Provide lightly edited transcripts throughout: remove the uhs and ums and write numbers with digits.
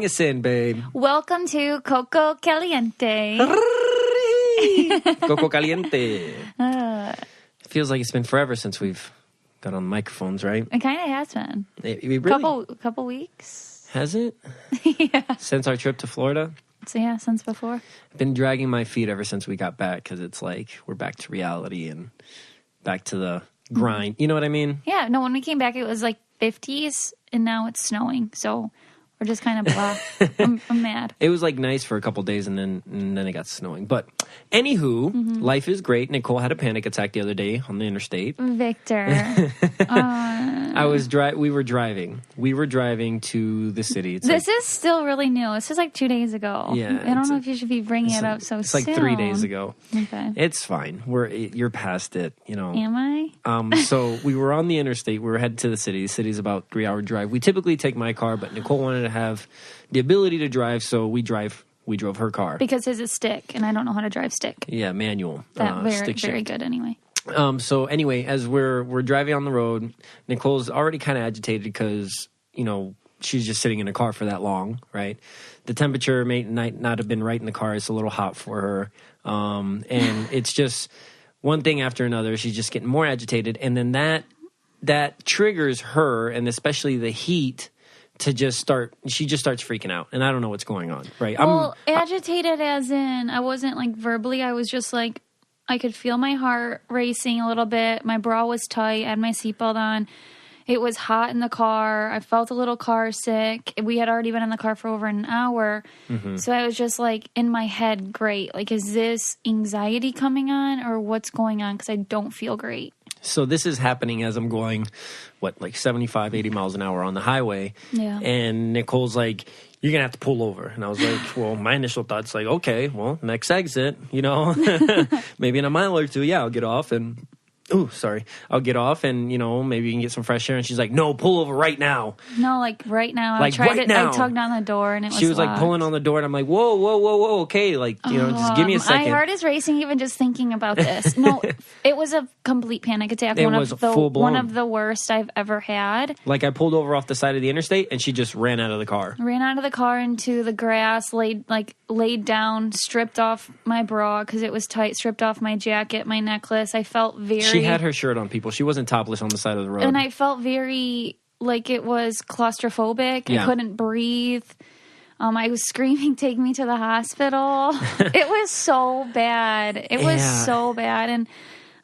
us in, babe. Welcome to Coco Caliente. Coco Caliente. It feels like it's been forever since we've got on the microphones, right? It kind of has been. It really? Couple weeks. Has it? Yeah. Since our trip to Florida? So yeah, since before. I've been dragging my feet ever since we got back because it's like we're back to reality and back to the grind. You know what I mean? Yeah. No, when we came back, it was like 50s, and now it's snowing. So we're just kind of blah. I'm mad. It was like nice for a couple days, and then it got snowing. But anywho, life is great. Nicole had a panic attack the other day on the interstate. Victor. We were driving. We were driving to the city. This is still really new. This is like 2 days ago. Yeah, I don't know if you should be bringing it up so soon. It's like 3 days ago. Okay. It's fine. You're past it, you know. Am I? So we were on the interstate. We were headed to the city. The city's about 3-hour drive. We typically take my car, but Nicole wanted to have the ability to drive, so we drove her car. Because his is stick, and I don't know how to drive stick. Yeah, manual. Very good anyway. So anyway, as we're driving on the road, Nicole's already kind of agitated because, you know, she's just sitting in a car for that long, right? The temperature may not have been right in the car. It's a little hot for her. And it's just one thing after another. She's just getting more agitated. And then that triggers her, and especially the heat, she just starts freaking out. And I don't know what's going on, right? Well, agitated as in, I wasn't like verbally, I was just like, I could feel my heart racing a little bit. My bra was tight. I had my seatbelt on. It was hot in the car. I felt a little car sick. We had already been in the car for over an hour. Mm-hmm. So I was just like, in my head, great. Like, is this anxiety coming on or what's going on? Because I don't feel great. So this is happening as I'm going, like 75, 80 miles an hour on the highway. Yeah. And Nicole's like, you're going to have to pull over. And I was like, well, my initial thought's like, okay, well, next exit, you know, maybe in a mile or two, yeah, I'll get off and... I'll get off and, you know, maybe you can get some fresh air. And she's like, no, pull over right now. No, like right now. Like right now. I tugged on the door and it was She was locked. like pulling on the door and I'm like, whoa, okay. Like, you know, just give me a second. My heart is racing even just thinking about this. No, it was a complete panic attack. It was full blown. One of the worst I've ever had. Like I pulled over off the side of the interstate and she just ran out of the car. Ran out of the car into the grass, laid down, stripped off my bra because it was tight, stripped off my jacket, my necklace. I felt She had her shirt on, people. She wasn't topless on the side of the road. And I felt very like it was claustrophobic. Yeah. I couldn't breathe. I was screaming, take me to the hospital. It was so bad. It was so bad. And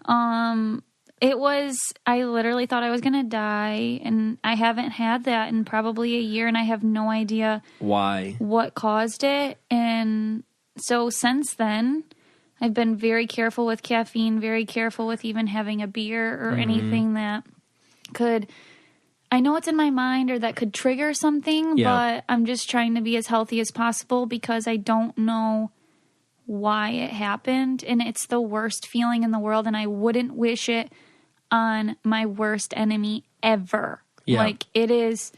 I literally thought I was going to die. And I haven't had that in probably a year. And I have no idea what caused it. And so since then, I've been very careful with caffeine, very careful with even having a beer or anything that could, I know it's in my mind or that could trigger something, but I'm just trying to be as healthy as possible because I don't know why it happened. And it's the worst feeling in the world. And I wouldn't wish it on my worst enemy ever. Yeah. Like it's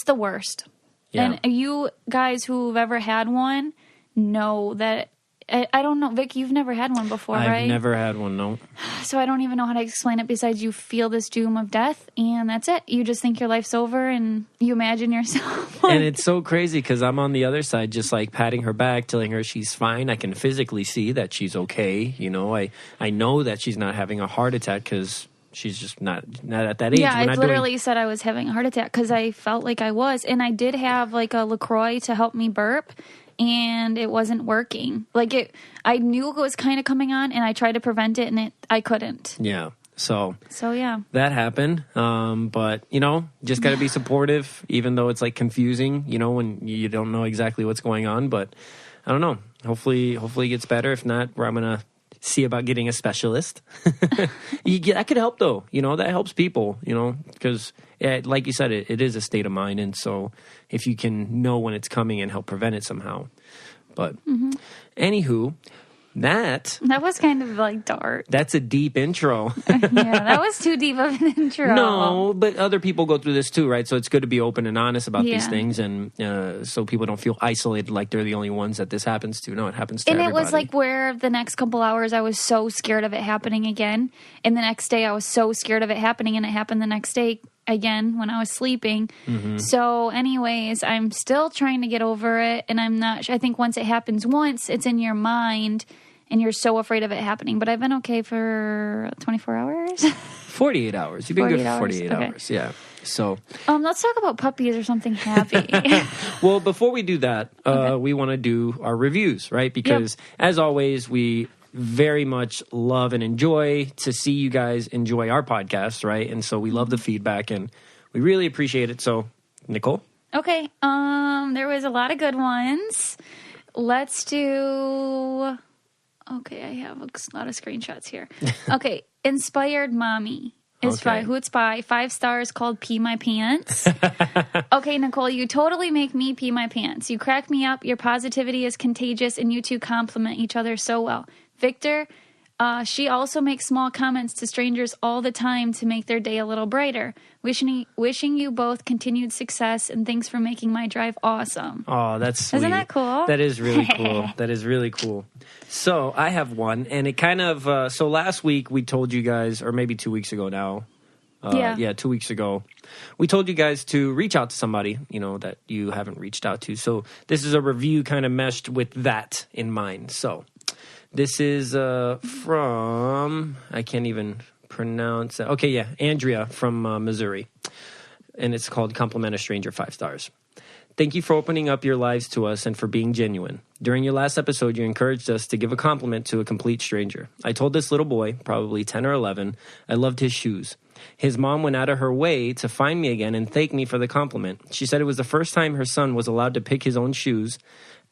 the worst. Yeah. And you guys who've ever had one know that. I don't know. Vic, you've never had one before, right? I've never had one, no. So I don't even know how to explain it besides you feel this doom of death, and that's it. You just think your life's over, and you imagine yourself. And it's so crazy because I'm on the other side just like patting her back, telling her she's fine. I can physically see that she's okay. You know, I know that she's not having a heart attack because she's just not at that age. Yeah, I literally said I was having a heart attack because I felt like I was. And I did have like a LaCroix to help me burp. And it wasn't working. I knew it was kind of coming on, and I tried to prevent it, and I couldn't. Yeah. So yeah, that happened. But you know, just got to be supportive, even though it's like confusing. You know, when you don't know exactly what's going on. But I don't know. Hopefully, it gets better. If not, I'm gonna see about getting a specialist. That could help, though. You know, that helps people. You know, because like you said, it is a state of mind, and so if you can know when it's coming and help prevent it somehow. But anywho, that was kind of like dark. That's a deep intro. Yeah, that was too deep of an intro. No, but other people go through this too, right? So it's good to be open and honest about these things, and so people don't feel isolated like they're the only ones that this happens to. No, it happens to everybody. And it was like where the next couple hours I was so scared of it happening again, and the next day I was so scared of it happening, and it happened the next day. again when I was sleeping. So anyways, I'm still trying to get over it, and I think once it happens once, it's in your mind and you're so afraid of it happening. But I've been okay for 24 hours. 48 hours. You've been good for 48 hours. Yeah. So let's talk about puppies or something happy. Well, before we do that, we want to do our reviews, right? Because as always, we very much love and enjoy to see you guys enjoy our podcast, right? And so we love the feedback and we really appreciate it. So, Nicole? Okay. There was a lot of good ones. Let's do... Okay, I have a lot of screenshots here. Okay, Inspired Mommy is who it's by. 5 stars, called Pee My Pants. Okay, Nicole, you totally make me pee my pants. You crack me up. Your positivity is contagious, and you two complement each other so well. Victor, she also makes small comments to strangers all the time to make their day a little brighter. Wishing you both continued success, and thanks for making my drive awesome. Oh, that's sweet. Isn't that cool? That is really cool. That is really cool. So I have one, and it kind of, so last week we told you guys, or maybe 2 weeks ago now. 2 weeks ago. We told you guys to reach out to somebody, that you haven't reached out to. So this is a review kind of meshed with that in mind. So this is from, I can't even pronounce it. Okay, yeah, Andrea from Missouri. And it's called Compliment a Stranger 5 stars. Thank you for opening up your lives to us and for being genuine. During your last episode, you encouraged us to give a compliment to a complete stranger. I told this little boy, probably 10 or 11, I loved his shoes. His mom went out of her way to find me again and thank me for the compliment. She said it was the first time her son was allowed to pick his own shoes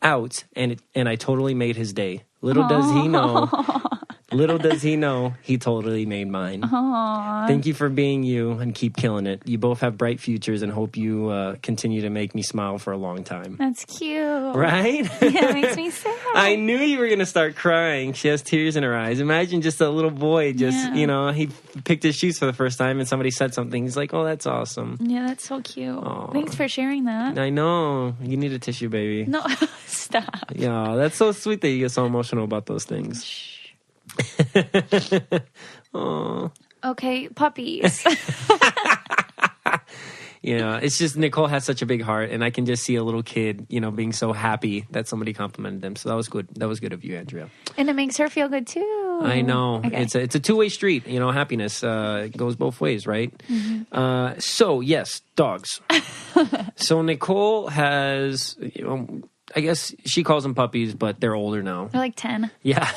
out, and I totally made his day. Little does he know, he totally made mine. Aww. Thank you for being you and keep killing it. You both have bright futures and hope you continue to make me smile for a long time. That's cute. Right? Yeah, it makes me sad. I knew you were going to start crying. She has tears in her eyes. Imagine just a little boy he picked his shoes for the first time and somebody said something. He's like, oh, that's awesome. Yeah, that's so cute. Aww. Thanks for sharing that. I know. You need a tissue, baby. No, stop. Yeah, that's so sweet that you get so emotional about those things. Shh. Aww. Okay, puppies. It's just Nicole has such a big heart, and I can just see a little kid, being so happy that somebody complimented them. So that was good. That was good of you, Andrea. And it makes her feel good too. I know. Okay. It's a two-way street. Happiness goes both ways, right? Mm-hmm. So yes, dogs. So Nicole has, I guess she calls them puppies, but they're older now. They're like 10. Yeah,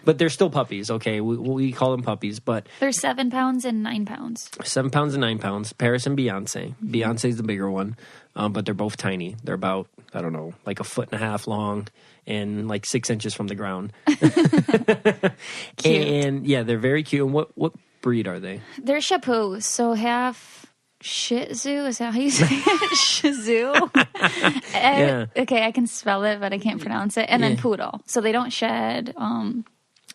but they're still puppies, okay? We call them puppies, but... They're 7 pounds and 9 pounds. 7 pounds and 9 pounds. Paris and Beyonce. Beyonce's the bigger one, but they're both tiny. They're about, I don't know, like 1.5 feet long and like 6 inches from the ground. Cute. And yeah, they're very cute. And what breed are they? They're Chapeaus, so half... Shih Tzu, is that how you say it? Shih Tzu? Yeah. Okay, I can spell it, but I can't pronounce it. And then Poodle. So they don't shed.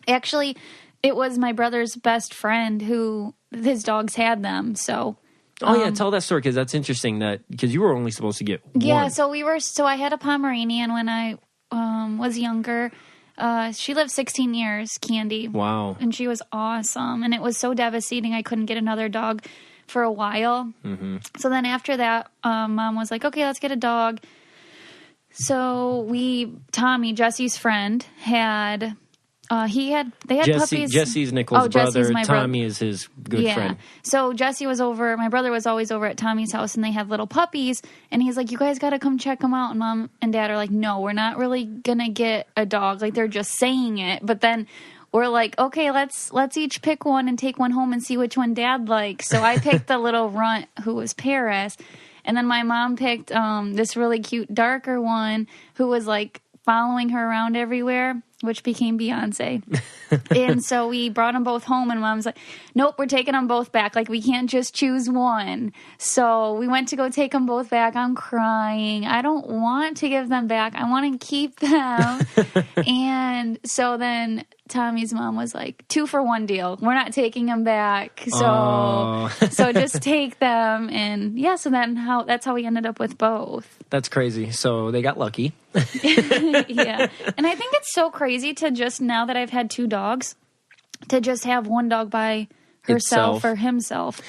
Actually, it was my brother's best friend who, his dogs had them, so... Tell that story, because that's interesting, because you were only supposed to get one. Yeah, so I had a Pomeranian when I was younger. She lived 16 years, Candy. Wow. And she was awesome. And it was so devastating I couldn't get another dog for a while. Mm-hmm. So then after that, Mom was like, okay, let's get a dog. So Tommy, Jesse's friend, they had puppies. Jesse's Nicole's brother. Jesse's my Tommy is his good friend. So Jesse was over, my brother was always over at Tommy's house, and they had little puppies, and he's like, you guys got to come check them out. And Mom and Dad are like, no, we're not really going to get a dog. Like, they're just saying it. But then we're like, okay, let's each pick one and take one home and see which one Dad likes. So I picked the little runt who was Paris. And then my mom picked this really cute darker one who was like following her around everywhere, which became Beyonce. And so we brought them both home, and Mom's like, nope, we're taking them both back. Like, we can't just choose one. So we went to go take them both back. I'm crying. I don't want to give them back. I want to keep them. And so then Tommy's mom was like, 2 for 1 deal. We're not taking them back. So just take them. And yeah, so that's how we ended up with both. That's crazy. So they got lucky. Yeah. And I think it's so crazy to just, now that I've had 2 dogs, to just have one dog by herself or himself.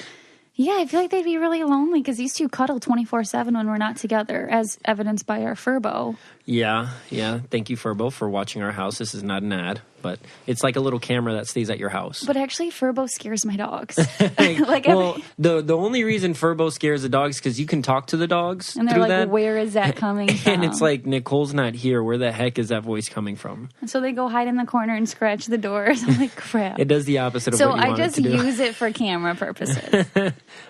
Yeah, I feel like they'd be really lonely because these two cuddle 24/7 when we're not together, as evidenced by our Furbo. Yeah. Thank you, Furbo, for watching our house. This is not an ad, but it's like a little camera that stays at your house. But actually, Furbo scares my dogs. The only reason Furbo scares the dogs is because you can talk to the dogs and they're through like, that. where is that coming from? And it's like, Nicole's not here. Where the heck is that voice coming from? And so they go hide in the corner and scratch the doors. I'm like, crap. It does the opposite of what you want it to do. So I just use it for camera purposes.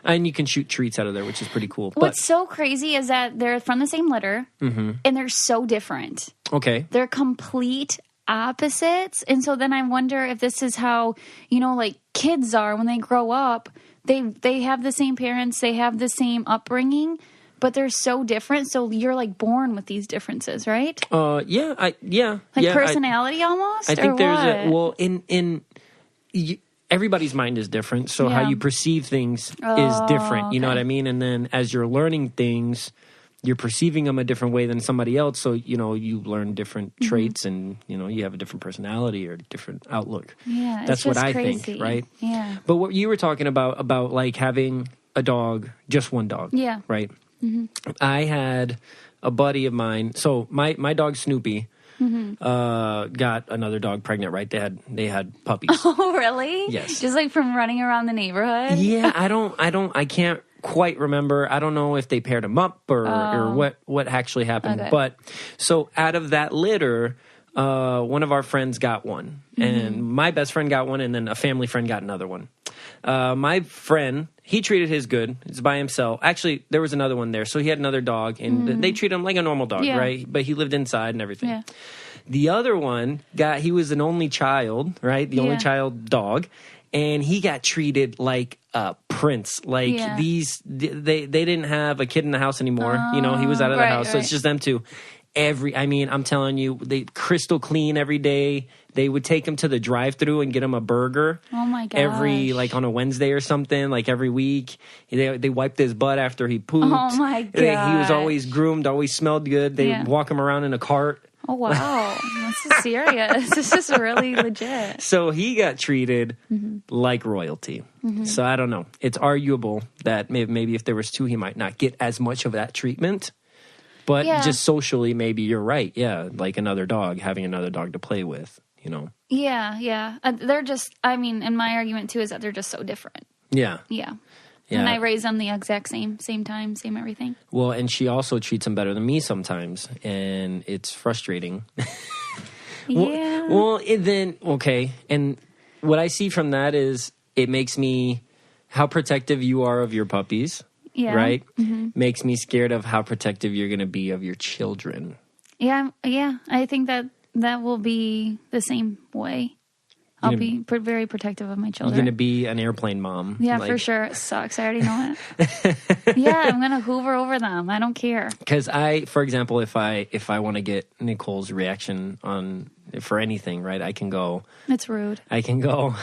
And you can shoot treats out of there, which is pretty cool. What's so crazy is that they're from the same litter, and they're so different. Okay. They're complete opposites. And so then I wonder if this is how, like kids are when they grow up. They have the same parents, they have the same upbringing, but they're so different. So you're like born with these differences, right? Personality almost? I think everybody's mind is different. So how you perceive things is different. You know what I mean? And then as you're learning things, you're perceiving them a different way than somebody else. So, you learn different traits and, you have a different personality or a different outlook. Yeah, that's what I crazy. think, right? Yeah. But what you were talking about like having a dog, just one dog. Yeah. Right? Mm-hmm. I had a buddy of mine. So my dog Snoopy got another dog pregnant, right? They had puppies. Oh, really? Yes. Just like from running around the neighborhood? Yeah, I can't quite remember. I don't know if they paired them up or what actually happened. Okay. But so out of that litter, one of our friends got one, and my best friend got one, and then a family friend got another one. My friend, he treated his good. It's by himself. Actually, there was another one there, so he had another dog, and they treat him like a normal dog, right? But he lived inside and everything. Yeah. The other one he was an only child, right? The only child dog. And he got treated like a prince. Like they didn't have a kid in the house anymore. He was out of the house. So it's just them two. I'm telling you, they crystal clean every day. They would take him to the drive-thru and get him a burger. Oh my gosh. On a Wednesday or something, like every week. They wiped his butt after he pooped. Oh my god. He was always groomed, always smelled good. They walk him around in a cart. Oh, wow. This is serious. This is really legit. So he got treated like royalty. So I don't know. It's arguable that maybe if there was two, he might not get as much of that treatment. But just socially, maybe you're right. Yeah, like another dog, having another dog to play with, Yeah. They're just, and my argument, too, is that they're just so different. Yeah. And I raise them the exact same time, same everything. Well, and she also treats them better than me sometimes, and it's frustrating. Okay. And what I see from that is it makes me how protective you are of your puppies, right? Makes me scared of how protective you're going to be of your children. Yeah. I think that will be the same way. I'll be very protective of my children. You're going to be an airplane mom. Yeah, for sure. It sucks. I already know it. Yeah, I'm going to hoover over them. I don't care. Because for example, if I want to get Nicole's reaction for anything, right, I can go. It's rude. I can go,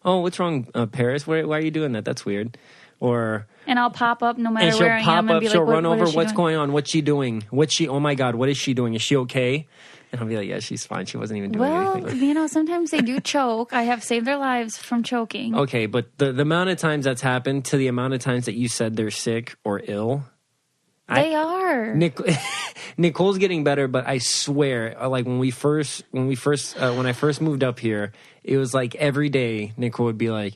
oh, what's wrong, Paris? Why are you doing that? That's weird. And I'll pop up no matter where I am and be like, she'll run over, what's going on? What's she doing? Oh my God, what is she doing? Is she okay? And I'll be like, yeah, she's fine. She wasn't even doing anything. Well, sometimes they do choke. I have saved their lives from choking. Okay, but the amount of times that's happened to the amount of times that you said they're sick or ill. They are. Nicole's getting better, but I swear, like when I first moved up here, it was like every day Nicole would be like,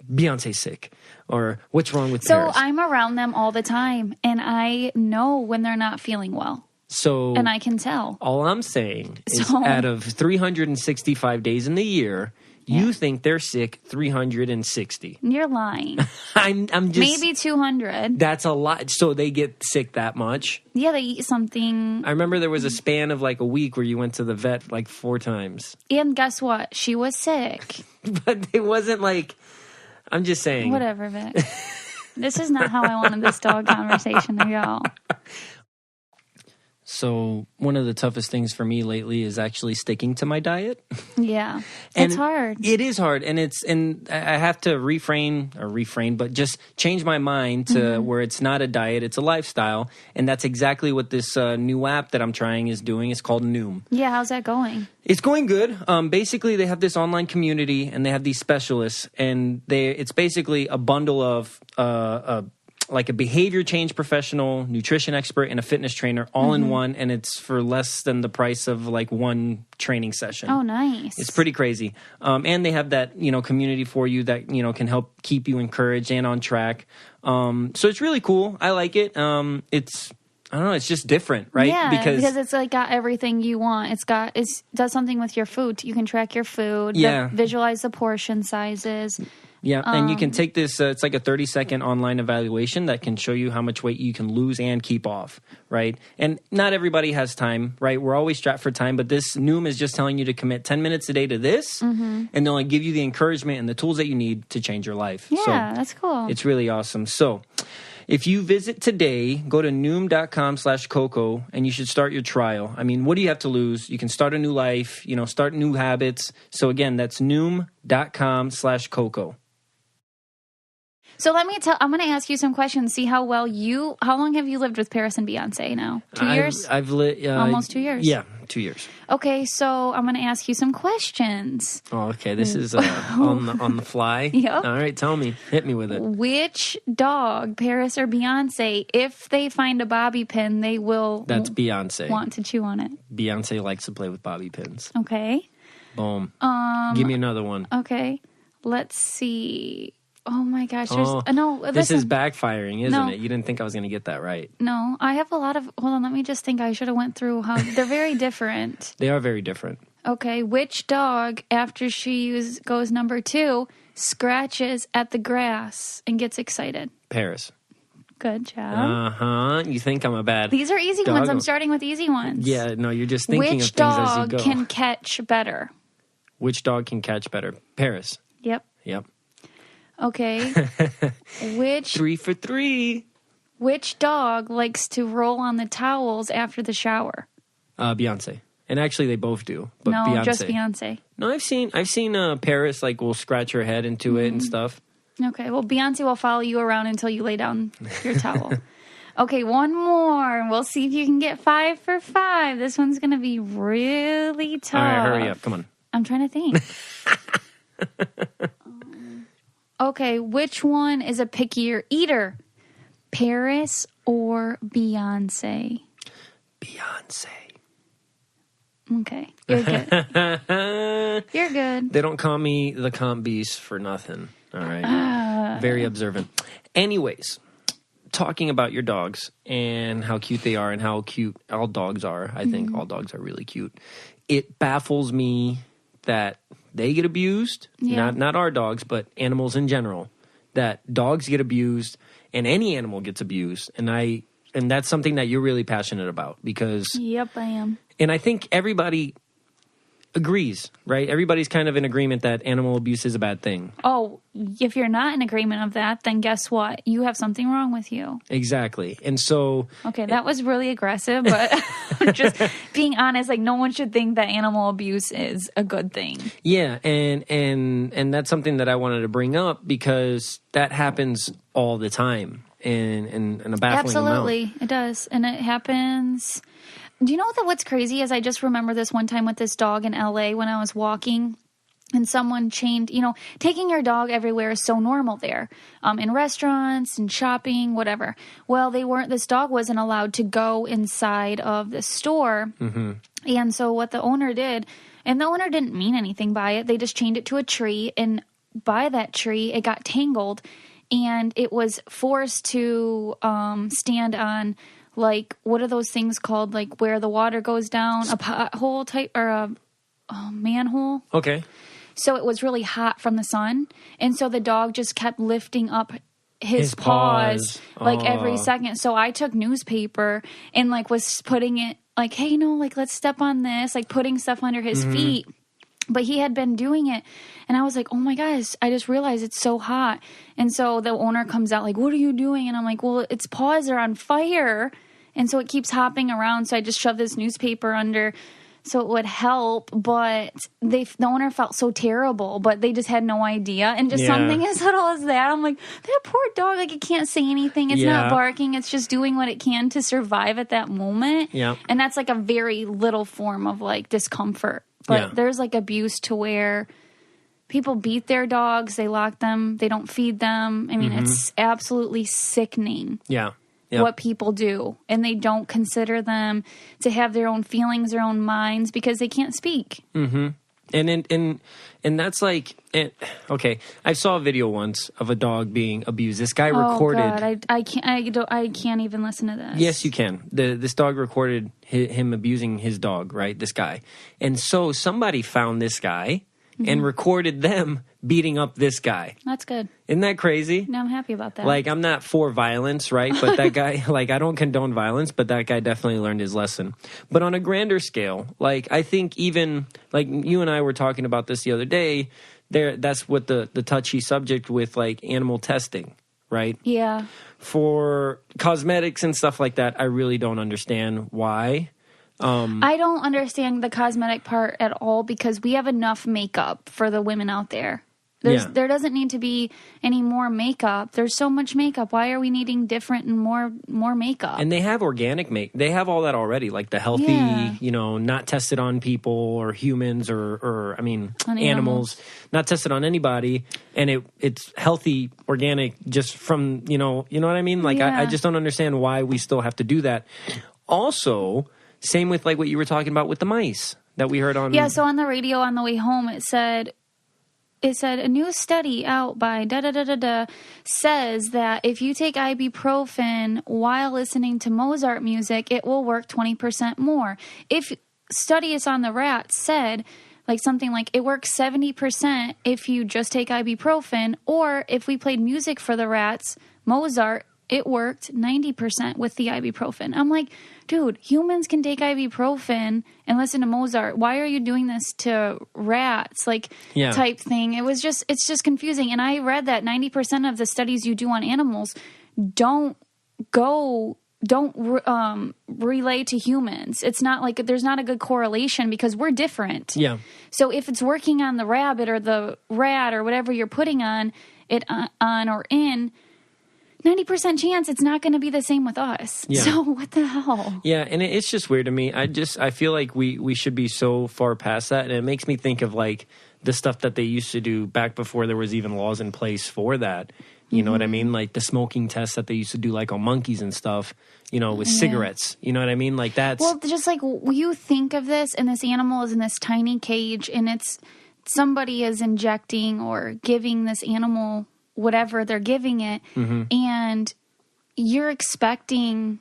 Beyonce's sick. Or what's wrong with Paris? So I'm around them all the time, and I know when they're not feeling well. And I can tell. All I'm saying is out of 365 days in the year, you think they're sick 360. You're lying. I'm just... Maybe 200. That's a lot. So they get sick that much? Yeah, they eat something. I remember there was a span of like a week where you went to the vet like 4 times. And guess what? She was sick. But it wasn't like... I'm just saying. Whatever, Vic. This is not how I wanted this dog conversation to go. So one of the toughest things for me lately is actually sticking to my diet. Yeah. It's hard. It is hard. And I have to but just change my mind to where it's not a diet, it's a lifestyle. And that's exactly what this new app that I'm trying is doing. It's called Noom. Yeah. How's that going? It's going good. Basically, they have this online community and they have these specialists, and it's basically a bundle of like a behavior change professional, nutrition expert, and a fitness trainer all in one, and it's for less than the price of like one training session. Oh, nice. It's pretty crazy. And they have that, community for you that, can help keep you encouraged and on track. So it's really cool. I like it. I don't know, it's just different, right? Yeah, because it's like got everything you want. It does something with your food. You can track your food, visualize the portion sizes. Yeah, and you can take this, it's like a 30-second online evaluation that can show you how much weight you can lose and keep off, right? And not everybody has time, right? We're always strapped for time, but this Noom is just telling you to commit 10 minutes a day to this, and they'll like give you the encouragement and the tools that you need to change your life. Yeah, that's cool. It's really awesome. So if you visit today, go to Noom.com/Coco, and you should start your trial. I mean, what do you have to lose? You can start a new life, start new habits. So again, that's Noom.com/Coco. So I'm going to ask you some questions, see how long have you lived with Paris and Beyonce now? 2 years? I've lived... almost 2 years? Yeah, 2 years. Okay, so I'm going to ask you some questions. Oh, okay. This is on the fly? Yep. All right, tell me. Hit me with it. Which dog, Paris or Beyonce, if they find a bobby pin, they will... That's Beyonce. ...want to chew on it? Beyonce likes to play with bobby pins. Okay. Boom. Give me another one. Okay. Let's see... Oh my gosh! This is backfiring, isn't it? You didn't think I was going to get that right. No, I have a lot of. Hold on, let me just think. I should have went through how they're very different. They are very different. Okay, which dog after she goes number 2 scratches at the grass and gets excited? Paris. Good job. You think I'm a bad? These are easy ones. I'm starting with easy ones. Yeah, no, you're just thinking of things as you go. Which dog can catch better? Which dog can catch better? Paris. Yep. Okay. 3 for 3. Which dog likes to roll on the towels after the shower? Beyonce. And actually, they both do. But no, Beyonce. Just Beyonce. No, I've seen Paris will scratch her head into it and stuff. Okay, well, Beyonce will follow you around until you lay down your towel. Okay, one more. We'll see if you can get 5 for 5. This one's going to be really tough. All right, hurry up. Come on. I'm trying to think. Okay, which one is a pickier eater? Paris or Beyonce? Beyonce. Okay, you're good. You're good. They don't call me the comp beast for nothing. All right. Very observant. Anyways, talking about your dogs and how cute they are and how cute all dogs are. I think all dogs are really cute. It baffles me that they get abused, not our dogs, but animals in general, that dogs get abused and any animal gets abused. And that's something that you're really passionate about because... Yep, I am. And I think everybody agrees, right? Everybody's kind of in agreement that animal abuse is a bad thing. Oh, if you're not in agreement of that, then guess what? You have something wrong with you. Exactly. And so... Okay, that was really aggressive, but I'm just being honest, like no one should think that animal abuse is a good thing. Yeah, and that's something that I wanted to bring up because that happens all the time in a baffling Absolutely, amount. It does. And it happens... Do you know what's crazy is I just remember this one time with this dog in LA when I was walking and someone chained, taking your dog everywhere is so normal there, in restaurants and shopping, whatever. Well, this dog wasn't allowed to go inside of the store. Mm-hmm. And so what the owner did, and the owner didn't mean anything by it. They just chained it to a tree, and by that tree, it got tangled and it was forced to, stand on, like, what are those things called? Like, where the water goes down? A pothole type, or a manhole? Okay. So it was really hot from the sun. And so the dog just kept lifting up his paws, like, every second. So I took newspaper and, like, was putting it, like, hey, let's step on this, like, putting stuff under his feet. But he had been doing it. And I was like, oh, my gosh, I just realized it's so hot. And so the owner comes out like, what are you doing? And I'm like, well, its paws are on fire. And so it keeps hopping around. So I just shoved this newspaper under so it would help, but the owner felt so terrible, but they just had no idea. And just something as little as that, I'm like, that poor dog, like, it can't say anything. It's not barking. It's just doing what it can to survive at that moment. Yeah. And that's like a very little form of like discomfort. But there's like abuse to where people beat their dogs, they lock them, they don't feed them. I mean, it's absolutely sickening. Yeah. What people do, and they don't consider them to have their own feelings, their own minds, because they can't speak. Mm-hmm. And that's like, okay. I saw a video once of a dog being abused. This guy recorded. Oh God, I can't even listen to this. Yes, you can. This dog recorded him abusing his dog, right? This guy, and so somebody found this guy and recorded them beating up this guy. That's good. Isn't that crazy? No, I'm happy about that. Like, I'm not for violence, right? But that guy, like, I don't condone violence, but that guy definitely learned his lesson. But on a grander scale, like, I think even, like, you and I were talking about this the other day, that's what the touchy subject with, like, animal testing, right? Yeah. For cosmetics and stuff like that, I really don't understand why. I don't understand the cosmetic part at all because we have enough makeup for the women out there. There doesn't need to be any more makeup. There's so much makeup. Why are we needing different and more makeup? And they have organic they have all that already, like the healthy, not tested on people or humans or I mean, animals, not tested on anybody. And it's healthy, organic, just from, you know what I mean? Like, I just don't understand why we still have to do that. Also, same with like what you were talking about with the mice that we heard on. Yeah, so on the radio on the way home, it said a new study out by says that if you take ibuprofen while listening to Mozart music, it will work 20% more. If studies on the rats said like something like it works 70% if you just take ibuprofen, or if we played music for the rats, Mozart, it worked 90% with the ibuprofen. I'm like, dude, humans can take ibuprofen and listen to Mozart. Why are you doing this to rats? Like, type thing. It's just confusing. And I read that 90% of the studies you do on animals don't relay to humans. It's not like there's not a good correlation because we're different. Yeah. So if it's working on the rabbit or the rat or whatever you're putting on it on or in, 90% chance it's not going to be the same with us. Yeah. So what the hell? Yeah, and it's just weird to me. I feel like we should be so far past that, and it makes me think of like the stuff that they used to do back before there was even laws in place for that. You know what I mean? Like the smoking tests that they used to do like on monkeys and stuff, with cigarettes. You know what I mean? Like that's... Well, just like you think of this, and this animal is in this tiny cage, and somebody is injecting or giving this animal whatever they're giving it, and you're expecting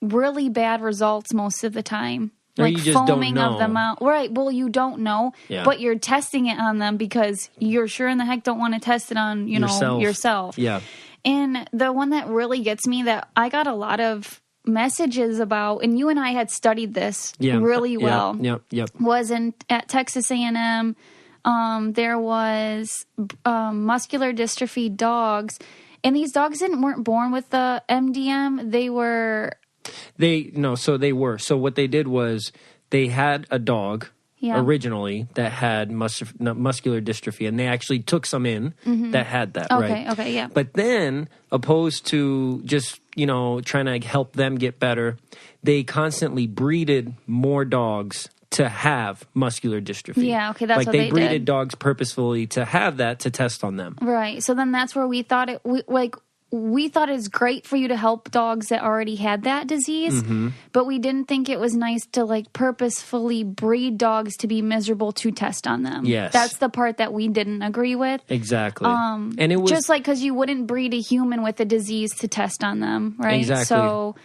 really bad results most of the time. Like you just foaming of them out. Right, well, you don't know, but you're testing it on them because you're sure in the heck don't want to test it on, yourself. Yeah. And the one that really gets me that I got a lot of messages about, and you and I had studied this really well, was at Texas A&M. There was muscular dystrophy dogs, and these dogs weren't born with the MDM. They were. So what they did was they had a dog originally that had muscular dystrophy, and they actually took some in that had that. Right? Okay, yeah. But then, opposed to just trying to help them get better, they constantly breeded more dogs to have muscular dystrophy. Yeah, okay, that's like what they did. Like, they breeded did. Dogs purposefully to have that to test on them. Right. So then that's where we thought we thought it was great for you to help dogs that already had that disease, but we didn't think it was nice to like purposefully breed dogs to be miserable to test on them. Yes. That's the part that we didn't agree with. Exactly. And it was just like, because you wouldn't breed a human with a disease to test on them, right? Exactly. So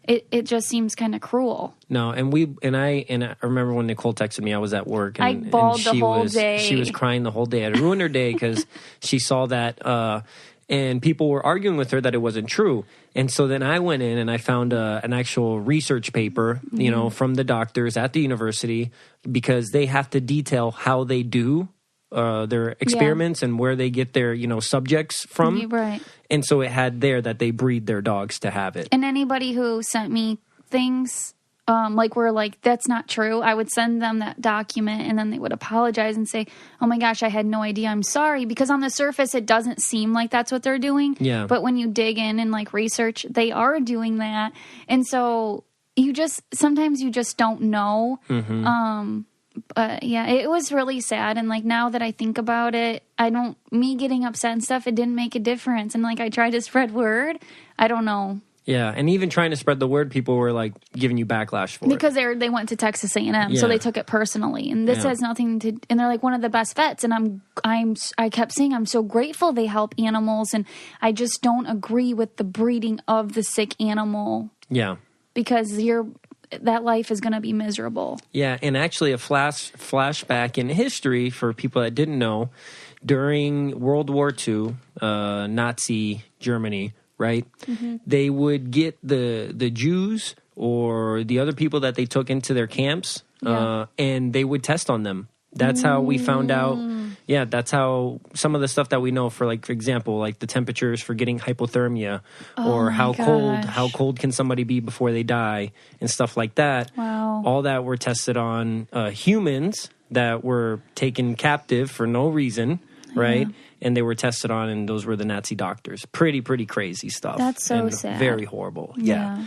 it just seems kind of cruel. No, and I remember when Nicole texted me, I was at work, and I bawled the whole day. She was crying the whole day. It ruined her day because she saw that, and people were arguing with her that it wasn't true. And so then I went in and I found an actual research paper, from the doctors at the university, because they have to detail how they do their experiments and where they get their, subjects from. Right. And so it had there that they breed their dogs to have it. And anybody who sent me things, like were like, that's not true, I would send them that document and then they would apologize and say, oh my gosh, I had no idea, I'm sorry. Because on the surface, it doesn't seem like that's what they're doing. Yeah. But when you dig in and like research, they are doing that. And so sometimes you just don't know. But yeah, it was really sad. And like, now that I think about it, me getting upset and stuff, it didn't make a difference. And like, I tried to spread word. I don't know. Yeah, and even trying to spread the word, people were like giving you backlash for because they went to Texas A&M, so they took it personally. And this has nothing to. And they're like one of the best vets. And I kept saying I'm so grateful they help animals, and I just don't agree with the breeding of the sick animal. Yeah, because that life is going to be miserable. Yeah, and actually a flashback in history for people that didn't know, during World War II, Nazi Germany. Right? Mm-hmm. They would get the Jews or the other people that they took into their camps, and they would test on them. That's how we found out. Yeah, that's how some of the stuff that we know, for example, like the temperatures for getting hypothermia, or how cold can somebody be before they die, and stuff like that. Wow. All that were tested on humans that were taken captive for no reason, right? And they were tested on, and those were the Nazi doctors. Pretty crazy stuff. That's so sad. Very horrible. Yeah.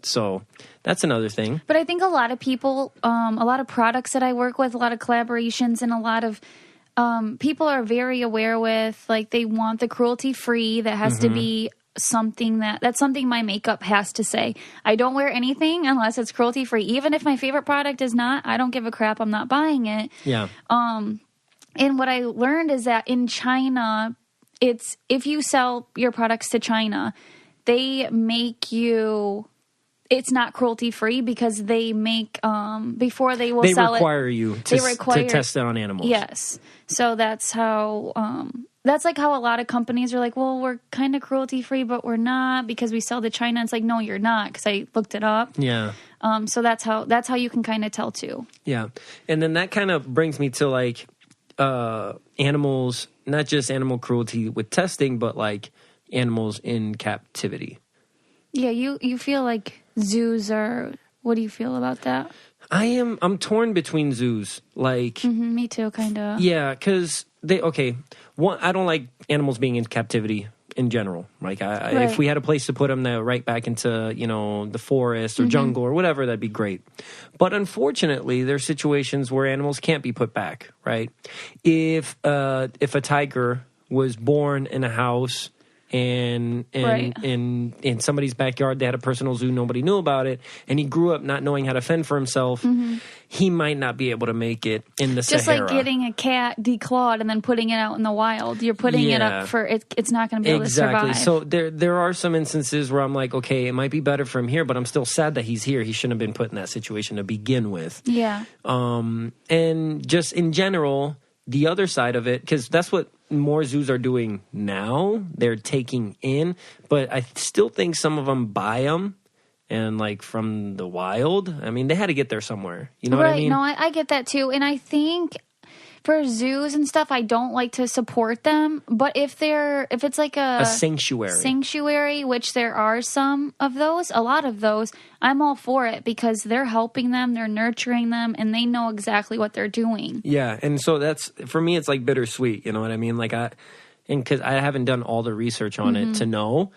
So that's another thing. But I think a lot of people, a lot of products that I work with, a lot of collaborations, and a lot of people are very aware with, like, they want the cruelty-free. That has to be something that's something my makeup has to say. I don't wear anything unless it's cruelty-free. Even if my favorite product is not, I don't give a crap. I'm not buying it. Yeah. And what I learned is that in China, if you sell your products to China, they make you, it's not cruelty free, because they make, before they will sell it. They require you to test it on animals. Yes. So that's how, that's like how a lot of companies are like, well, we're kind of cruelty free, but we're not, because we sell to China. It's like, no, you're not, because I looked it up. Yeah. So that's how you can kind of tell too. Yeah. And then that kind of brings me to like, animals, not just animal cruelty with testing, but like animals in captivity. Yeah, you feel like zoos are. What do you feel about that? I'm torn between zoos. Like, me too, kind of. Yeah, because I don't like animals being in captivity in general. Like, if we had a place to put them right back into, the forest or jungle or whatever, that'd be great. But unfortunately, there's situations where animals can't be put back, right? If a tiger was born in a house and in somebody's backyard, they had a personal zoo, nobody knew about it, and he grew up not knowing how to fend for himself, he might not be able to make it in the Sahara. Just like getting a cat declawed and then putting it out in the wild. You're putting it up for it's not going to be able to survive. So there are some instances where I'm like, okay, it might be better for him here, but I'm still sad that he's here. He shouldn't have been put in that situation to begin with. Yeah. And just in general, the other side of it, because that's what more zoos are doing now. They're taking in, but I still think some of them buy them. And like from the wild, I mean, they had to get there somewhere. You know what I mean? No, I get that too. And I think for zoos and stuff, I don't like to support them. But if it's like a sanctuary, which there are some of those, a lot of those, I'm all for it, because they're helping them, they're nurturing them, and they know exactly what they're doing. Yeah, and so that's, for me, it's like bittersweet. You know what I mean? Like because I haven't done all the research on it to know,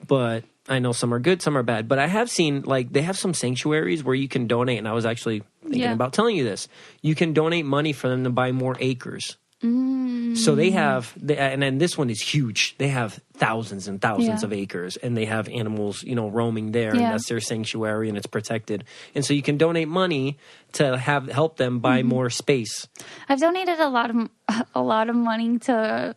but I know some are good, some are bad. But I have seen, like, they have some sanctuaries where you can donate, and I was actually thinking about telling you this. You can donate money for them to buy more acres. So they have, and then this one is huge. They have thousands and thousands of acres, and they have animals, roaming there, and that's their sanctuary, and it's protected. And so you can donate money to help them buy more space. I've donated a lot of money to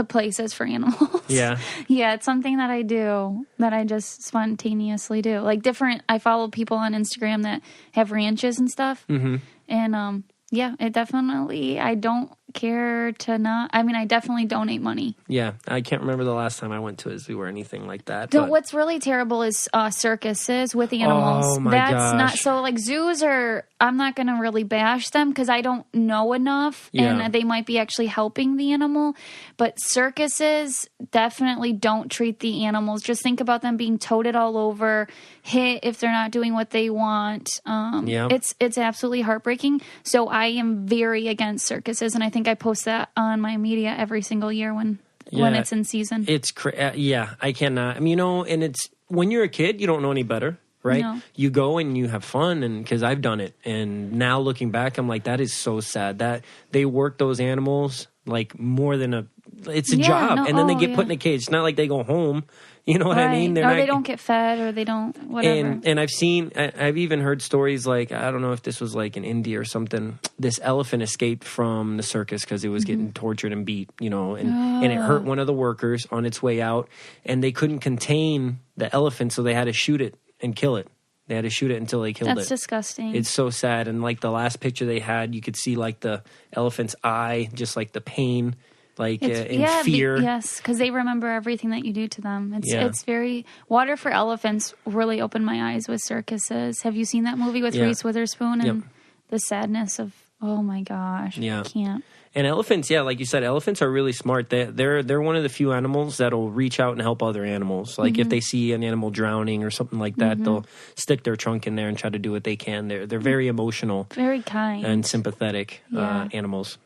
places for animals. Yeah. Yeah, it's something that I do, that I just spontaneously do. Like I follow people on Instagram that have ranches and stuff. And, yeah, it definitely, I don't care to not. I mean, I definitely donate money. Yeah, I can't remember the last time I went to a zoo or anything like that. So what's really terrible is circuses with animals. Oh my That's gosh. not so. Like zoos are. I'm not going to really bash them because I don't know enough, and they might be actually helping the animal. But circuses definitely don't treat the animals. Just think about them being toted all over, hit if they're not doing what they want. It's absolutely heartbreaking. So I am very against circuses, and I think I post that on my media every single year when it's in season. It's I cannot. I mean, and it's when you're a kid, you don't know any better. Right? No. You go and you have fun, and because I've done it. And now looking back, I'm like, that is so sad that they work those animals like more than it's a job. And then they get put in a cage. It's not like they go home. You know what I mean? They don't get fed or they don't, whatever. And I've even heard stories like, I don't know if this was like in India or something. This elephant escaped from the circus because it was getting tortured and beat, and it hurt one of the workers on its way out. And they couldn't contain the elephant, so they had to shoot it and kill it. They had to shoot it until they killed it. That's disgusting. It's so sad. And like the last picture they had, you could see like the elephant's eye, just like the pain, like in fear. Yes, because they remember everything that you do to them. It's very... Water for Elephants really opened my eyes with circuses. Have you seen that movie with Reese Witherspoon and the sadness of, oh my gosh, I can't. And elephants, like you said, elephants are really smart. They're one of the few animals that'll reach out and help other animals. Like if they see an animal drowning or something like that, they'll stick their trunk in there and try to do what they can. They're very emotional, very kind, and sympathetic animals.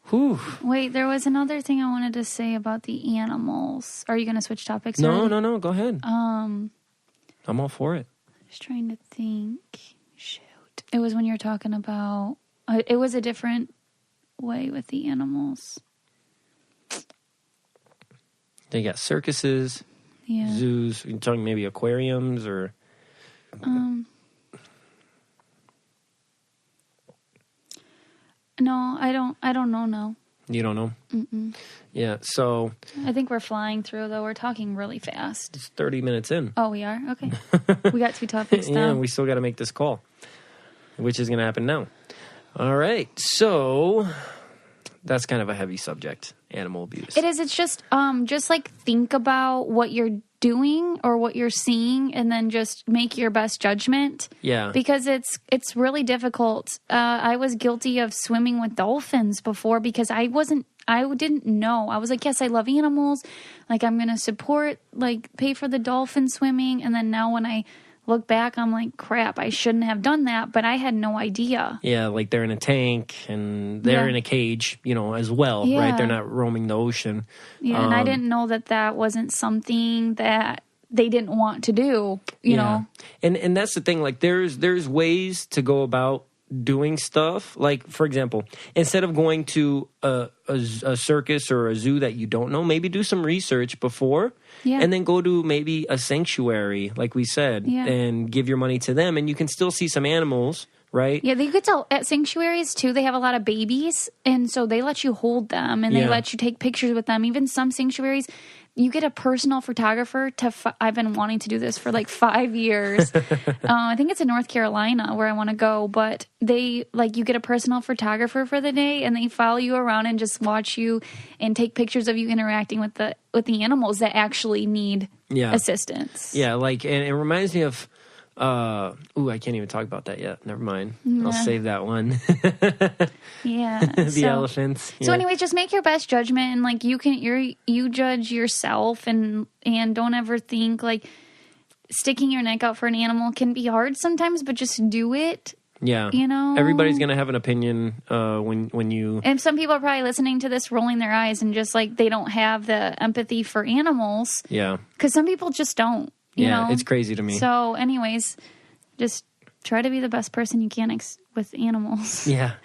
Whew. Wait, there was another thing I wanted to say about the animals. Are you going to switch topics? No. Go ahead. I'm all for it. I was trying to think. Shoot, it was when you were talking about. It was a different way with the animals. They got circuses, zoos. You're talking maybe aquariums or. No, I don't know. No. You don't know? Mm-mm. Yeah, so... I think we're flying through, though. We're talking really fast. It's 30 minutes in. Oh, we are? Okay. We got 2 topics now. Yeah, we still got to make this call, which is going to happen now. All right, so that's kind of a heavy subject, animal abuse. It is. It's just like think about what you're doing or what you're seeing and then just make your best judgment. Yeah. Because it's really difficult. I was guilty of swimming with dolphins before because I didn't know. I was like, yes, I love animals. Like I'm going to support, like pay for the dolphin swimming. And then now when I look back, I'm like, crap, I shouldn't have done that, but I had no idea. Yeah, like they're in a tank and they're in a cage, as well, right? They're not roaming the ocean. Yeah, and I didn't know that wasn't something that they didn't want to do, you know? And that's the thing, like there's ways to go about doing stuff. Like, for example, instead of going to a circus or a zoo that you don't know, maybe do some research before and then go to maybe a sanctuary, like we said, and give your money to them. And you can still see some animals, right? Yeah, you could tell at sanctuaries, too, they have a lot of babies. And so they let you hold them and they let you take pictures with them. Even some sanctuaries, you get a personal photographer I've been wanting to do this for like 5 years. I think it's in North Carolina where I want to go, but you get a personal photographer for the day and they follow you around and just watch you and take pictures of you interacting with the animals that actually need assistance. Yeah, and it reminds me of I can't even talk about that yet. Never mind. I'll save that one. The elephants. Yeah. So anyways, just make your best judgment and like you judge yourself and don't ever think like sticking your neck out for an animal can be hard sometimes, but just do it. Yeah. Everybody's going to have an opinion when you... And some people are probably listening to this rolling their eyes and just like they don't have the empathy for animals. Yeah. Because some people just don't. You know? It's crazy to me. So, anyways, just try to be the best person you can with animals. Yeah.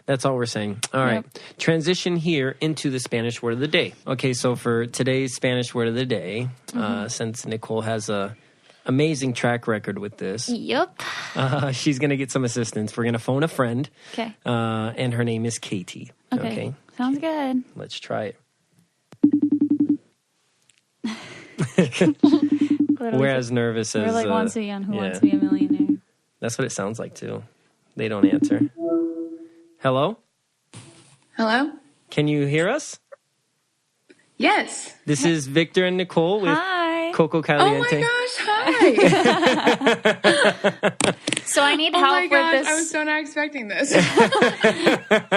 That's all we're saying. All right. Transition here into the Spanish word of the day. Okay, so for today's Spanish word of the day, since Nicole has a amazing track record with this. Yep. She's going to get some assistance. We're going to phone a friend. Okay. And her name is Katie. Okay. Sounds good. Let's try it. We're as nervous as... We're like wants to be on Who Wants to Be a Millionaire. That's what it sounds like, too. They don't answer. Hello? Hello? Can you hear us? Yes. This is Victor and Nicole with Coco Caliente. Oh my gosh, hi. So I need help with this. I was so not expecting this.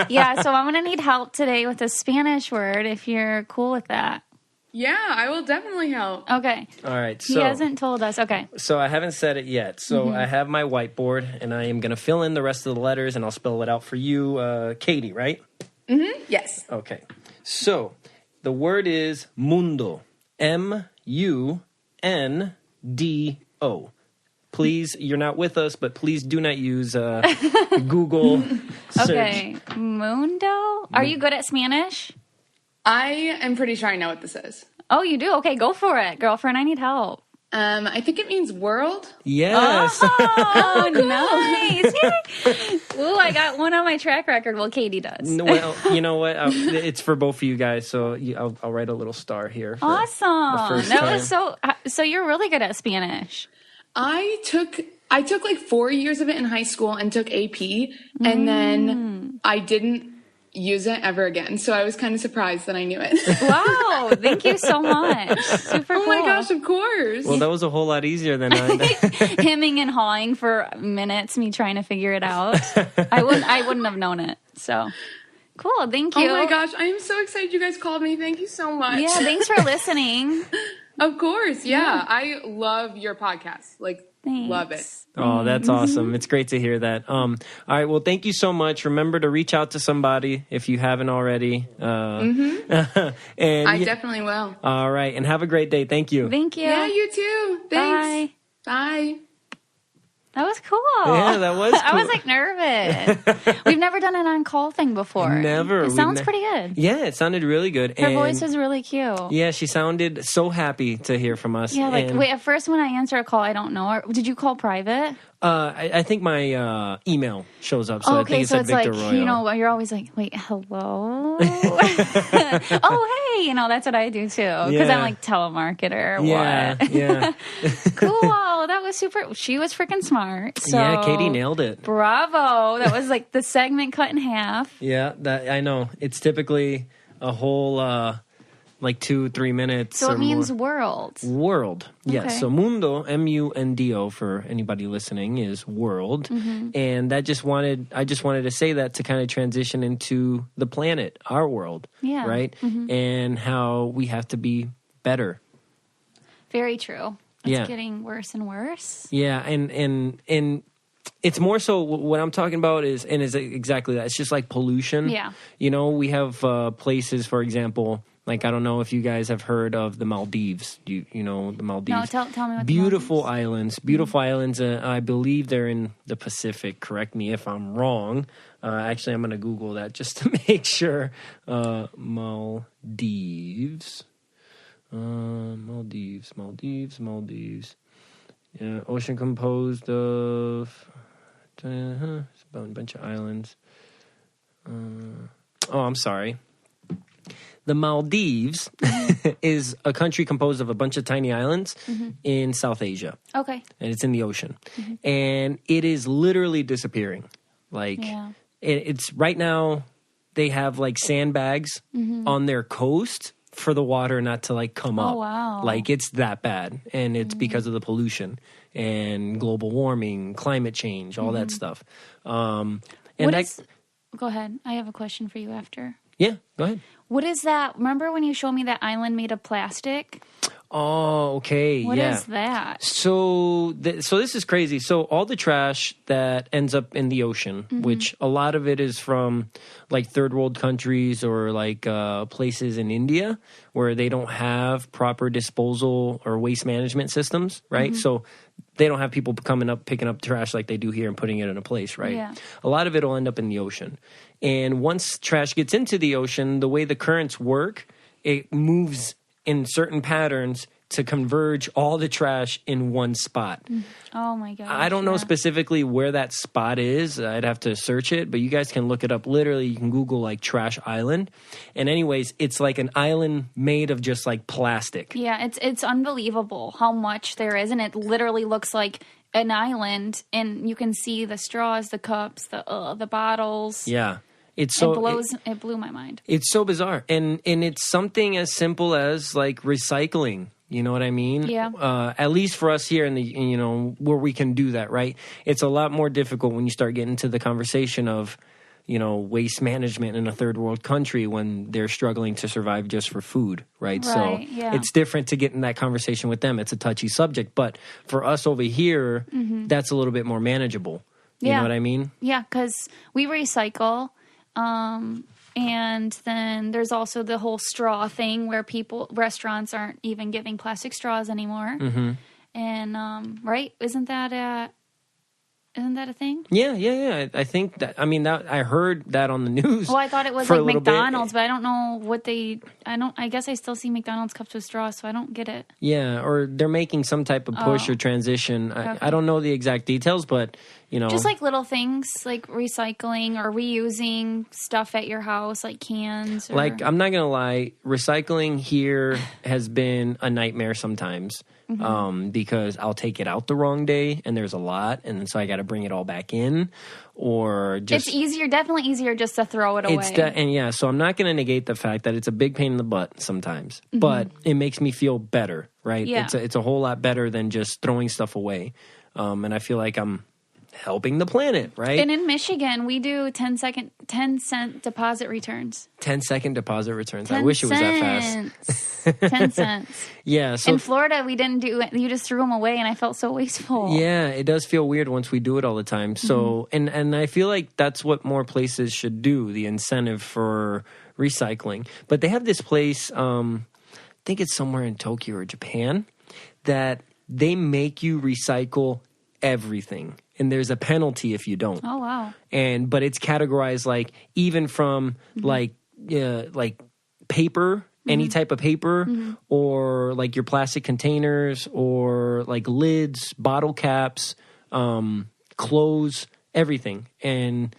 Yeah, so I'm going to need help today with a Spanish word if you're cool with that. Yeah, I will definitely help. Okay. All right. He hasn't told us. Okay. So I haven't said it yet. So I have my whiteboard, and I am going to fill in the rest of the letters, and I'll spell it out for you, Katie, right? Mm-hmm. Yes. Okay. So the word is mundo. M-U-N-D-O. Please, you're not with us, but please do not use Google search. Okay. Mundo? Are you good at Spanish? I am pretty sure I know what this is. Oh, you do? Okay, go for it, girlfriend. I need help. I think it means world. Yes. Oh, nice. Ooh, I got one on my track record. Well, Katie does. Well, you know what? It's for both of you guys, so I'll write a little star here. Awesome. That was so you're really good at Spanish. I took like 4 years of it in high school and took AP, and then I didn't use it ever again. So I was kind of surprised that I knew it. Wow. Thank you so much. Super cool. Oh my gosh, of course. Well, that was a whole lot easier than hemming and hawing for minutes, me trying to figure it out. I wouldn't have known it. So cool. Thank you. Oh my gosh. I am so excited you guys called me. Thank you so much. Yeah. Thanks for listening. Of course. Yeah. I love your podcast. Like, Thanks. Love it. Oh, that's awesome. It's great to hear that. All right. Well, thank you so much. Remember to reach out to somebody if you haven't already. And I definitely will. All right. And have a great day. Thank you. Thank you. Yeah, you too. Thanks. Bye. That was cool. Yeah, that was cool. I was like nervous. We've never done an on-call thing before. Never. It sounds pretty good. Yeah, it sounded really good. Her voice is really cute. Yeah, she sounded so happy to hear from us. Yeah, wait, at first when I answer a call, I don't know her. Did you call private? I think my email shows up, so I think it said Victor Royal. You know, you're always like, wait, hello? Oh, hey, that's what I do too. Because I'm like telemarketer. What? Yeah. Cool. That was super. She was freaking smart. So, yeah, Katie nailed it. Bravo. That was like the segment cut in half. Yeah, I know. It's typically a whole 2-3 minutes. So it means world. World. Yes. Okay. So mundo, M-U-N-D-O for anybody listening is world. Mm-hmm. And I just wanted to say that to kind of transition into the planet, our world. Yeah. Right? Mm-hmm. And how we have to be better. Very true. It's getting worse and worse. Yeah, and it's more so what I'm talking about is exactly that. It's just like pollution. Yeah. We have places, for example, like I don't know if you guys have heard of the Maldives. You know the Maldives? No, tell me what beautiful islands. Beautiful islands. I believe they're in the Pacific. Correct me if I'm wrong. Actually, I'm going to Google that just to make sure. Maldives. Maldives. Yeah, ocean composed of a bunch of islands. I'm sorry. The Maldives is a country composed of a bunch of tiny islands in South Asia. Okay. And it's in the ocean. Mm-hmm. And it is literally disappearing. It's right now they have sandbags on their coast for the water not to come up. Oh, wow. It's that bad. And it's because of the pollution and global warming, climate change, all that stuff. Go ahead. I have a question for you after. Yeah, go ahead. What is that? Remember when you showed me that island made of plastic? Oh, okay. What is that? So this is crazy. So all the trash that ends up in the ocean, which a lot of it is from third world countries or places in India where they don't have proper disposal or waste management systems, right? So they don't have people coming up, picking up trash like they do here and putting it in a place, right? Yeah. A lot of it will end up in the ocean. And once trash gets into the ocean, the way the currents work, it moves in certain patterns to converge all the trash in one spot. Oh my gosh. I don't know specifically where that spot is. I'd have to search it, but you guys can look it up. Literally, you can Google trash island. And anyways, it's like an island made of just plastic. Yeah, it's unbelievable how much there is, and it literally looks like an island, and you can see the straws, the cups, the bottles. Yeah. It's so it blew my mind. It's so bizarre, and it's something as simple as like recycling. You know what I mean? Yeah. At least for us here in the where we can do that, right? It's a lot more difficult when you start getting into the conversation of waste management in a third world country when they're struggling to survive just for food, right? So it's different to get in that conversation with them. It's a touchy subject, but for us over here, that's a little bit more manageable. You know what I mean? Yeah, because we recycle. And then there's also the whole straw thing where restaurants aren't even giving plastic straws anymore. Mm-hmm. And, right? Isn't that a thing? Yeah. I think that, I heard that on the news. Well, I thought it was like McDonald's, but I don't know what I guess I still see McDonald's cups with straws, so I don't get it. Yeah, or they're making some type of push or transition. Okay. I don't know the exact details, but, just like little things like recycling or reusing stuff at your house, like cans. Like, I'm not going to lie, recycling here has been a nightmare sometimes. Mm-hmm. Because I'll take it out the wrong day and there's a lot, and so I got to bring it all back in, or just... It's definitely easier just to throw it away. So I'm not going to negate the fact that it's a big pain in the butt sometimes, but it makes me feel better, right? Yeah. It's a whole lot better than just throwing stuff away, and I feel like I'm helping the planet, right? And in Michigan, we do 10-cent deposit returns. 10-second deposit returns. I wish it was that fast. 10 cents. Yeah. So in Florida, we didn't do it. You just threw them away, and I felt so wasteful. Yeah, it does feel weird once we do it all the time. So, and I feel like that's what more places should do, the incentive for recycling. But they have this place, I think it's somewhere in Tokyo or Japan, that they make you recycle everything. And there's a penalty if you don't. Oh, wow. But it's categorized like even from like paper, any type of paper, or like your plastic containers, or like lids, bottle caps, clothes, everything. And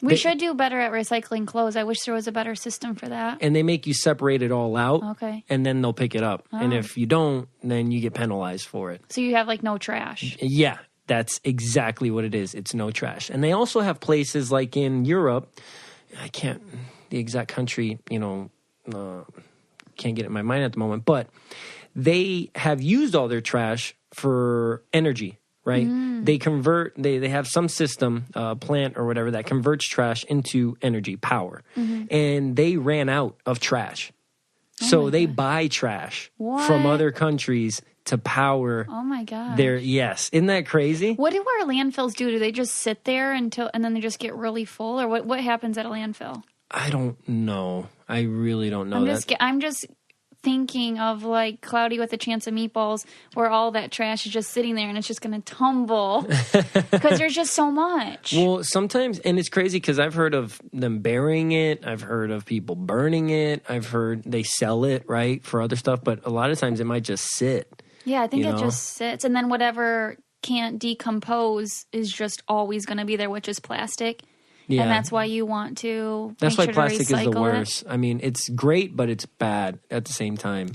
we should do better at recycling clothes. I wish there was a better system for that. And they make you separate it all out. Okay. And then they'll pick it up. Oh. And if you don't, then you get penalized for it. So you have like no trash. Yeah. That's exactly what it is. It's no trash. And they also have places like in Europe, the exact country, can't get it in my mind at the moment, but they have used all their trash for energy, right? They convert, they have some system, plant or whatever, that converts trash into energy, power. And they ran out of trash. So they buy trash from other countries to power. Oh my God. Yes. Isn't that crazy? What do our landfills do? Do they just sit there and then they just get really full? Or what happens at a landfill? I don't know. I really don't know. I'm just thinking of like Cloudy with a Chance of Meatballs, where all that trash is just sitting there and it's just going to tumble because there's just so much. Well, sometimes, and it's crazy because I've heard of them burying it. I've heard of people burning it. I've heard they sell it, right, for other stuff. But a lot of times it might just sit. Yeah, I think it just sits. And then whatever can't decompose is just always going to be there, which is plastic. Yeah. And that's why you want to That's why sure plastic is the worst. I mean, it's great, but it's bad at the same time.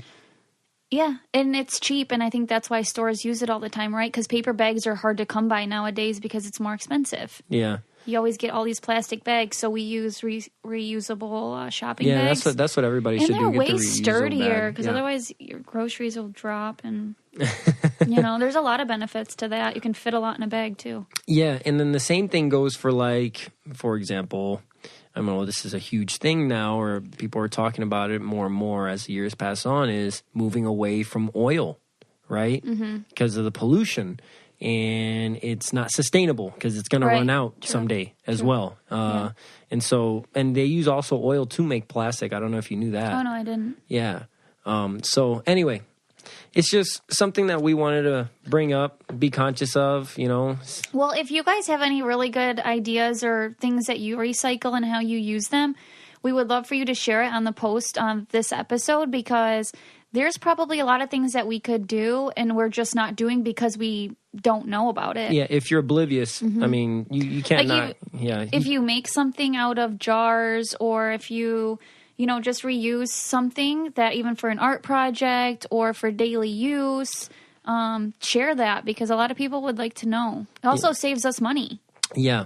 Yeah, and it's cheap, and I think that's why stores use it all the time, right? Because paper bags are hard to come by nowadays because it's more expensive. Yeah. You always get all these plastic bags, so we use reusable shopping bags. Yeah, that's what everybody should do. And they're way sturdier, because otherwise your groceries will drop. And, there's a lot of benefits to that. You can fit a lot in a bag, too. Yeah, and then the same thing goes for, like, for example, I don't know, this is a huge thing now, or people are talking about it more and more as the years pass on, is moving away from oil, right? Because of the pollution. And it's not sustainable because it's going to run out someday as well. And they use also oil to make plastic. I don't know if you knew that. Oh, no, I didn't. Yeah. So anyway, it's just something that we wanted to bring up, be conscious of, Well, if you guys have any really good ideas or things that you recycle and how you use them, we would love for you to share it on the post on this episode, because there's probably a lot of things that we could do and we're just not doing because we don't know about it. Yeah, if you're oblivious, I mean, you can't If you make something out of jars, or if you, just reuse something that even for an art project or for daily use, share that, because a lot of people would like to know. It also saves us money. Yeah.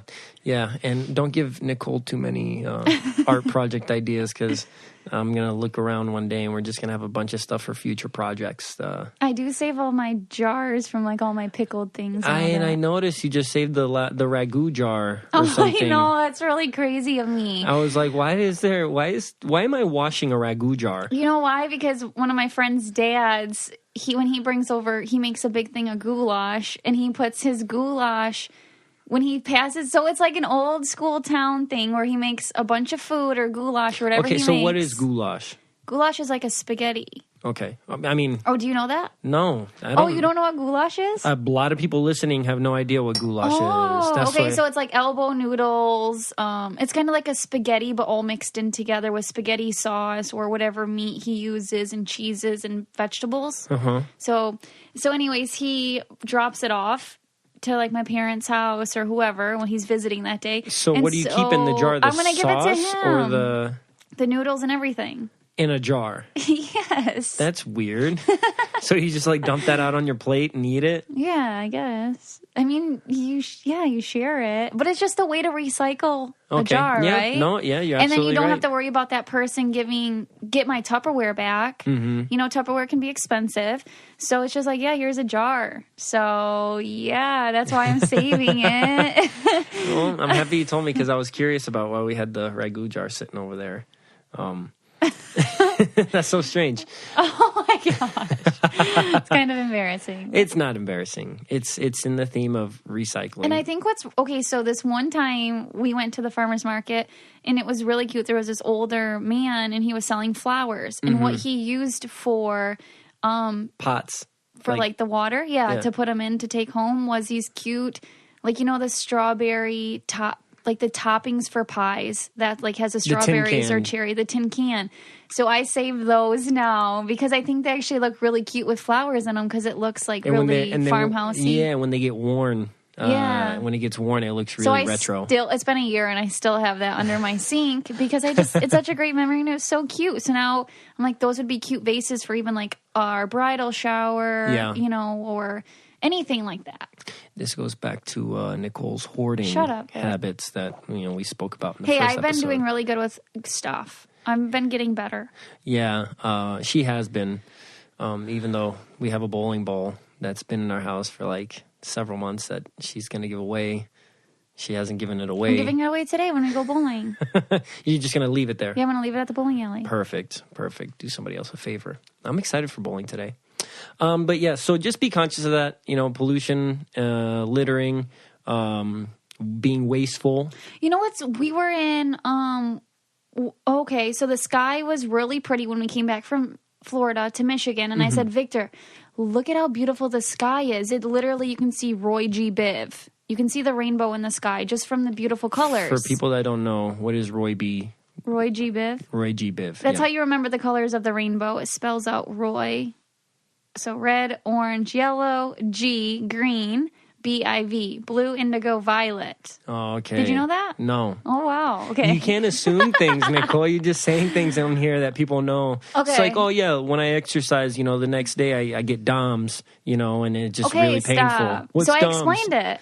And don't give Nicole too many art project ideas, because I'm going to look around one day and we're just going to have a bunch of stuff for future projects. I do save all my jars from like all my pickled things. I noticed you just saved the ragu jar or something. I know, that's really crazy of me. I was like, why am I washing a ragu jar? You know why? Because one of my friend's dads, when he brings over, he makes a big thing of goulash, and he puts his goulash when he passes. So it's like an old school town thing where he makes a bunch of food or goulash or whatever he makes. Okay, so what is goulash? Goulash is like a spaghetti. Okay. I mean... Oh, do you know that? No. Oh, you don't know what goulash is? A lot of people listening have no idea what goulash is. That's okay, so it's like elbow noodles. It's kind of like a spaghetti, but all mixed in together with spaghetti sauce or whatever meat he uses and cheeses and vegetables. Uh-huh. So anyways, he drops it off to like my parents' house or whoever when he's visiting that day. So what do you keep in the jar? The I'm gonna give it to him. Or the noodles and everything. In a jar? Yes. That's weird. So you just like dump that out on your plate and eat it? Yeah, I guess. I mean, you share it, but it's just a way to recycle a jar, right? No, yeah, you're absolutely right. And then you don't have to worry about that person get my Tupperware back. Mm-hmm. You know, Tupperware can be expensive. So it's just like, yeah, here's a jar. So yeah, that's why I'm saving it. Well, I'm happy you told me, because I was curious about why we had the ragu jar sitting over there. That's so strange. Oh my gosh. It's kind of embarrassing. It's not embarrassing. It's in the theme of recycling. And I think so this one time we went to the farmer's market and it was really cute. There was this older man and he was selling flowers. And what he used for pots. For like the water, to put them in to take home was these cute, like, you know, the strawberry like the toppings for pies that like has the strawberries or cherry, the tin can. So I save those now because I think they actually look really cute with flowers in them because it looks like really farmhousey. Yeah, when they get worn. When it gets worn, it looks really retro. It's been a year and I still have that under my sink because it's such a great memory and it was so cute. So now I'm like, those would be cute vases for even like our bridal shower, you know, or anything like that. This goes back to Nicole's hoarding habits that we spoke about in the first I've been episode. doing really good with stuff. I've been getting better. Yeah, she has been. Even though we have a bowling ball that's been in our house for like several months that she's going to give away. She hasn't given it away. I'm giving it away today when we go bowling. You're just going to leave it there? Yeah, I'm going to leave it at the bowling alley. Perfect. Do somebody else a favor. I'm excited for bowling today. But yeah, so just be conscious of that, pollution, littering, being wasteful. You know we were in, so the sky was really pretty when we came back from Florida to Michigan. And I said, Victor, look at how beautiful the sky is. It literally, you can see Roy G. Biv. You can see the rainbow in the sky just from the beautiful colors. For people that don't know, what is Roy B? Roy G. Biv? Roy G. Biv. That's how you remember the colors of the rainbow. It spells out Roy. So red, orange, yellow, G, green, BIV, blue, indigo, violet. Oh, okay. Did you know that? No. Oh, wow. Okay. You can't assume things, Nicole. You're just saying things on here that people know. Okay. It's like, oh, yeah, when I exercise, the next day I get DOMS, and it's just really painful. What's so DOMS? I explained it.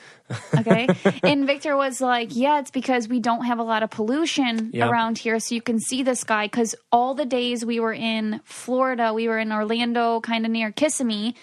Okay. And Victor was like, yeah, it's because we don't have a lot of pollution around here. So you can see the sky. Because all the days we were in Florida, we were in Orlando, kind of near Kissimmee.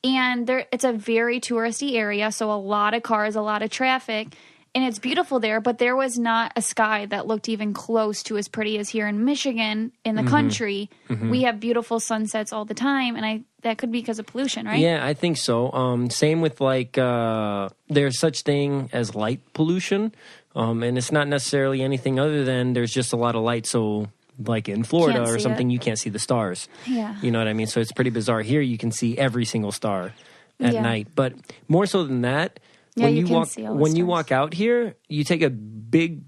And it's a very touristy area. So a lot of cars, a lot of traffic. And it's beautiful there. But there was not a sky that looked even close to as pretty as here in Michigan, in the country. We have beautiful sunsets all the time. And that could be because of pollution, right? Yeah, I think so. Same with there's such thing as light pollution. And it's not necessarily anything other than there's just a lot of light. So like in Florida or something, you can't see the stars. Yeah. You know what I mean? So it's pretty bizarre. Here you can see every single star at night. But more so than that, when you walk out here, you take a big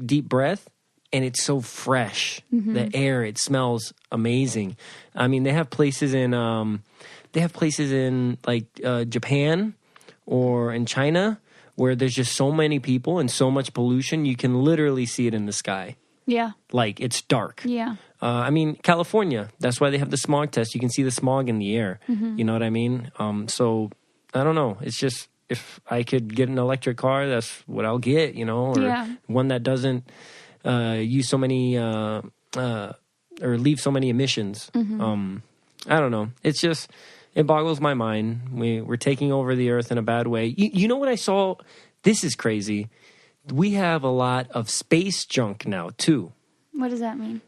deep breath. And it's so fresh. The air, it smells amazing. I mean, they have places in like Japan or in China where there's just so many people and so much pollution, you can literally see it in the sky. Yeah. Like it's dark. Yeah. I mean, California, that's why they have the smog test. You can see the smog in the air. You know what I mean? So I don't know. It if I could get an electric car, that's what I'll get, or one that doesn't use so many or leave so many emissions. Mm-hmm. I don't know. It's just, it boggles my mind. We're taking over the earth in a bad way. You know what I saw? This is crazy. We have a lot of space junk now, too. What does that mean?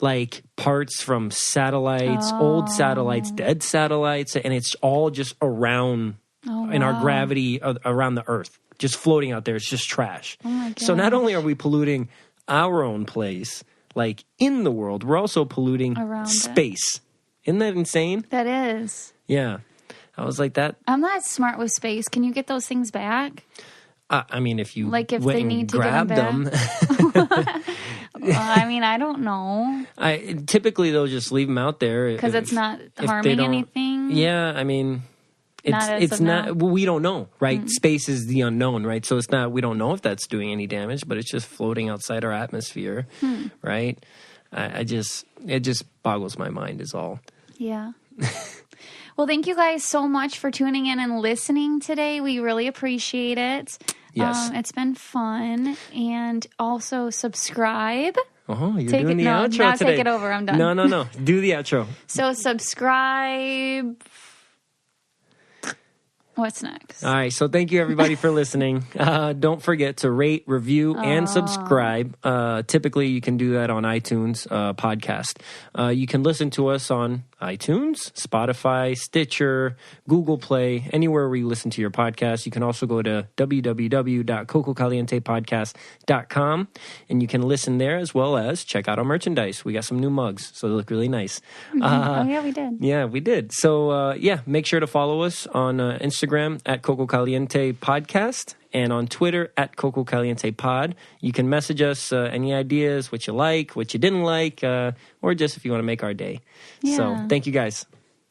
Like parts from satellites, old satellites, dead satellites, and it's all just around in our gravity around the earth, just floating out there. It's just trash. Oh my gosh. So not only are we polluting our own place, like in the world, we're also polluting around space. Isn't that insane? That is. Yeah. I was like that. I'm not smart with space. Can you get those things back? I mean, if you went they need to grab them. I mean, I don't know. Typically, they'll just leave them out there. Because it's not harming anything? Yeah, I mean, it's not, we don't know, right? Mm-hmm. Space is the unknown, right? So it's not, we don't know if that's doing any damage, but it's just floating outside our atmosphere, right? It just boggles my mind is all. Yeah. Well, thank you guys so much for tuning in and listening today. We really appreciate it. Yes. It's been fun. And also subscribe. Oh, you're doing the outro now today. Take it over. I'm done. No. Do the outro. So subscribe. What's next? All right. So thank you, everybody, for listening. Don't forget to rate, review, and subscribe. Typically, you can do that on iTunes podcast. You can listen to us on iTunes, Spotify, Stitcher, Google Play, anywhere where you listen to your podcast. You can also go to www.cococalientepodcast.com, and you can listen there as well as check out our merchandise. We got some new mugs, so they look really nice. Yeah, we did. Yeah, we did. So, make sure to follow us on Instagram at Coco Caliente Podcast and on Twitter at Coco Caliente Pod. You can message us any ideas, what you like, what you didn't like, or just if you want to make our day. Yeah. So thank you guys.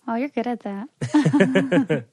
Oh, you're good at that.